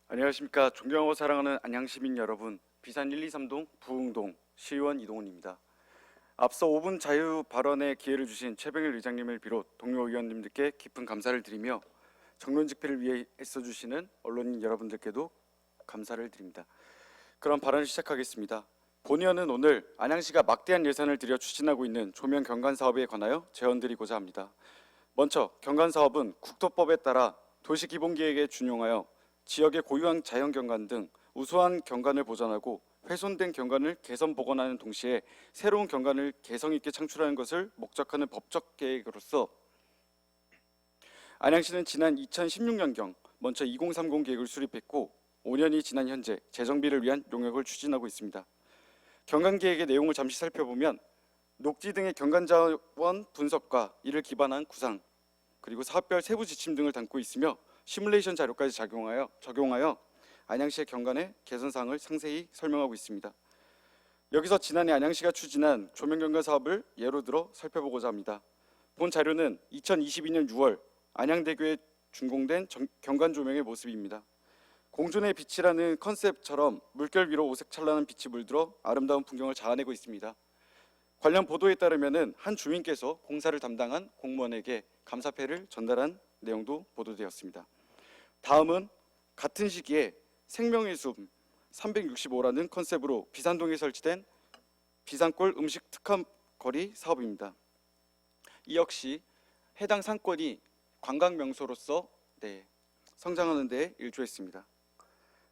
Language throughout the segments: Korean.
안녕하십니까. 존경하고 사랑하는 안양시민 여러분, 비산 1, 2, 3동 부흥동 시의원 이동훈입니다. 앞서 5분 자유 발언의 기회를 주신 최병일 의장님을 비롯 동료 의원님들께 깊은 감사를 드리며 정론 집회를 위해 애써주시는 언론인 여러분들께도 감사를 드립니다. 그럼 발언을 시작하겠습니다. 본의원은 오늘 안양시가 막대한 예산을 들여 추진하고 있는 조명 경관 사업에 관하여 제언드리고자 합니다. 먼저 경관 사업은 국토법에 따라 도시기본계획에 준용하여 지역의 고유한 자연경관 등 우수한 경관을 보존하고 훼손된 경관을 개선 복원하는 동시에 새로운 경관을 개성 있게 창출하는 것을 목적하는 법적 계획으로서 안양시는 지난 2016년경 먼저 2030 계획을 수립했고 5년이 지난 현재 재정비를 위한 용역을 추진하고 있습니다. 경관 계획의 내용을 잠시 살펴보면 녹지 등의 경관 자원 분석과 이를 기반한 구상 그리고 사업별 세부 지침 등을 담고 있으며 시뮬레이션 자료까지 적용하여 안양시의 경관의 개선 사항을 상세히 설명하고 있습니다. 여기서 지난해 안양시가 추진한 조명경관 사업을 예로 들어 살펴보고자 합니다. 본 자료는 2022년 6월 안양대교에 준공된 경관 조명의 모습입니다. 공존의 빛이라는 컨셉처럼 물결 위로 오색 찬란한 빛이 물들어 아름다운 풍경을 자아내고 있습니다. 관련 보도에 따르면 한 주민께서 공사를 담당한 공무원에게 감사패를 전달한 내용도 보도되었습니다. 다음은 같은 시기에 생명의 숲 365라는 컨셉으로 비산동에 설치된 비산골 음식 특화거리 사업입니다. 이 역시 해당 상권이 관광 명소로서 성장하는 데 일조했습니다.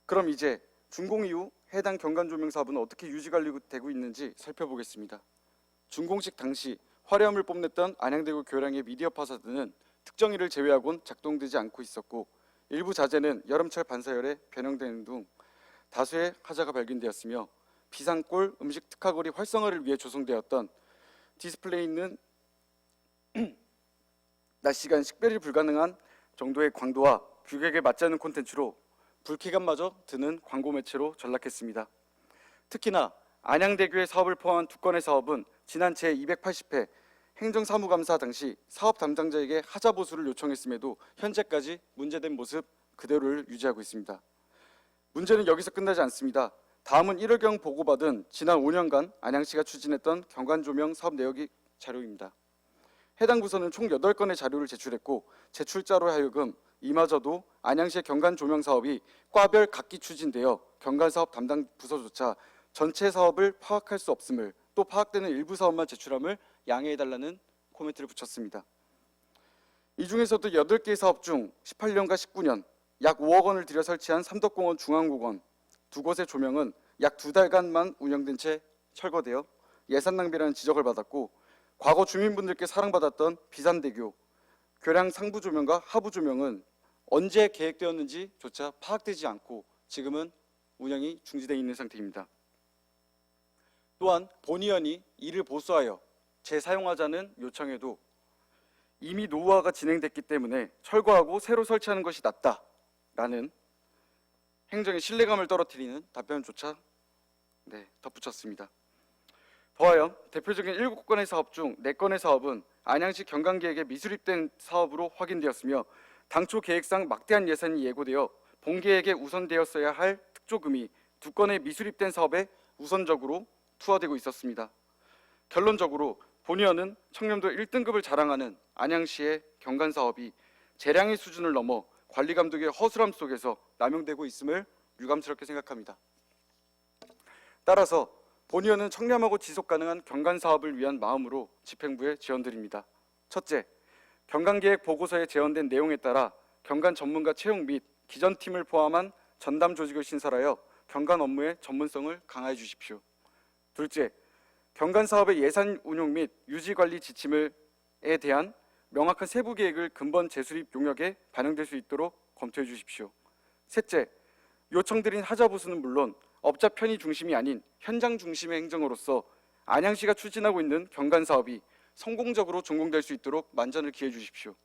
그럼 이제 준공 이후 해당 경관 조명 사업은 어떻게 유지 관리되고 있는지 살펴보겠습니다. 준공식 당시 화려함을 뽐냈던 안양대교 교량의 미디어 파사드는 특정일을 제외하고는 작동되지 않고 있었고 일부 자재는 여름철 반사열에 변형되는 등 다수의 하자가 발견되었으며 비산골 음식 특화거리 활성화를 위해 조성되었던 디스플레이는 낮 시간 식별이 불가능한 정도의 광도와 규격에 맞지 않는 콘텐츠로 불쾌감마저 드는 광고 매체로 전락했습니다. 특히나 안양대교의 사업을 포함한 두 건의 사업은 지난 제280회 행정사무감사 당시 사업 담당자에게 하자 보수를 요청했음에도 현재까지 문제된 모습 그대로를 유지하고 있습니다. 문제는 여기서 끝나지 않습니다. 다음은 1월경 보고받은 지난 5년간 안양시가 추진했던 경관조명 사업 내역이 자료입니다. 해당 부서는 총 8건의 자료를 제출했고 제출자로 하여금 이마저도 안양시의 경관조명 사업이 과별 각기 추진되어 경관사업 담당 부서조차 전체 사업을 파악할 수 없음을 또 파악되는 일부 사업만 제출함을 양해해달라는 코멘트를 붙였습니다. 이 중에서도 8개의 사업 중 18년과 19년 약 5억 원을 들여 설치한 삼덕공원 중앙공원 두 곳의 조명은 약 2달간만 운영된 채 철거되어 예산 낭비라는 지적을 받았고 과거 주민분들께 사랑받았던 비산대교 교량 상부 조명과 하부 조명은 언제 계획되었는지조차 파악되지 않고 지금은 운영이 중지되어 있는 상태입니다. 또한 본의원이 이를 보수하여 재사용하자는 요청에도 이미 노후화가 진행됐기 때문에 철거하고 새로 설치하는 것이 낫다라는 행정의 신뢰감을 떨어뜨리는 답변조차 덧붙였습니다. 더하여 대표적인 7건의 사업 중 4건의 사업은 안양시 경관계획에 미수립된 사업으로 확인되었으며 당초 계획상 막대한 예산이 예고되어 본계획에 우선되었어야 할 특조금이 2건의 미수립된 사업에 우선적으로 투하되고 있었습니다. 결론적으로 본의원은 청렴도 1등급을 자랑하는 안양시의 경관 사업이 재량의 수준을 넘어 관리 감독의 허술함 속에서 남용되고 있음을 유감스럽게 생각합니다. 따라서 본의원은 청렴하고 지속 가능한 경관 사업을 위한 마음으로 집행부에 제언드립니다. 첫째, 경관계획 보고서에 제언된 내용에 따라 경관 전문가 채용 및 기존팀을 포함한 전담 조직을 신설하여 경관 업무의 전문성을 강화해 주십시오. 둘째, 경관 사업의 예산 운용 및 유지 관리 지침에 대한 명확한 세부 계획을 근본 재수립 용역에 반영될 수 있도록 검토해 주십시오. 셋째, 요청드린 하자 보수는 물론 업자 편의 중심이 아닌 현장 중심의 행정으로서 안양시가 추진하고 있는 경관 사업이 성공적으로 준공될 수 있도록 만전을 기해 주십시오.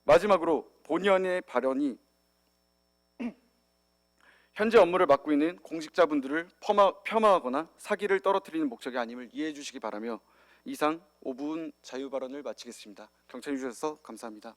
마지막으로 본의원의 발언이 현재 업무를 맡고 있는 공직자분들을 폄하하거나 사기를 떨어뜨리는 목적이 아님을 이해해 주시기 바라며 이상 5분 자유 발언을 마치겠습니다. 경청해 주셔서 감사합니다.